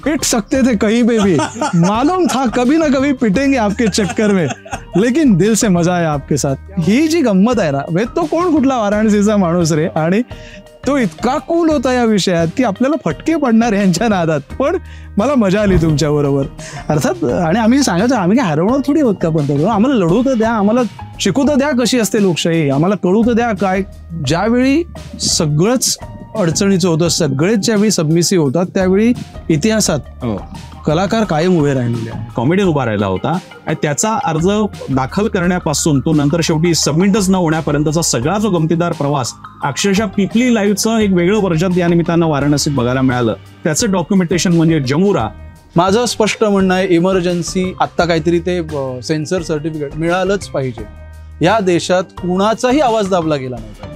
पिट सकते थे कहीं पे भी, मालूम था कभी ना कभी पिटेंगे आपके चक्कर में, लेकिन दिल से मजा आहे आपके साथ. ही जी गंमत आहे ना, तो कोण कुठला वाराणसीचा माणूस रे, आणि तो इतका कूल होता या विषयात की आपल्याला फटके पडणार यांच्या नादात, पण मला मजा आली तुमच्या बरोबर. अर्थात आणि आम्ही सांगायचं, आम्ही काय हरवणार थोडी होत का, पण आम्हाला लढू तर द्या, आम्हाला शिकू तर द्या कशी असते लोकशाही, आम्हाला कळू तर द्या काय. ज्यावेळी सगळंच अडचणीचं होतं, सगळेच ज्यावेळी सबमिसिव्ह होतात, त्यावेळी इतिहासात कलाकार कायम उभे राहिलेले आहे. कॉमेडियन उभा राहिला होता आणि त्याचा अर्ज दाखल करण्यापासून तो नंतर शेवटी सबमिटच न होण्यापर्यंतचा सगळा जो गमतीदार प्रवास, अक्षरशः पिपली लाईव्हचं एक वेगळं वर्जन या निमित्तानं वाराणसीत बघायला मिळालं. त्याचं डॉक्युमेंटेशन म्हणजे जमुरा. माझं स्पष्ट म्हणणं आहे, इमर्जन्सी आत्ता काहीतरी ते सेन्सर सर्टिफिकेट मिळालंच पाहिजे. या देशात कुणाचाही आवाज दाबला गेला नाही.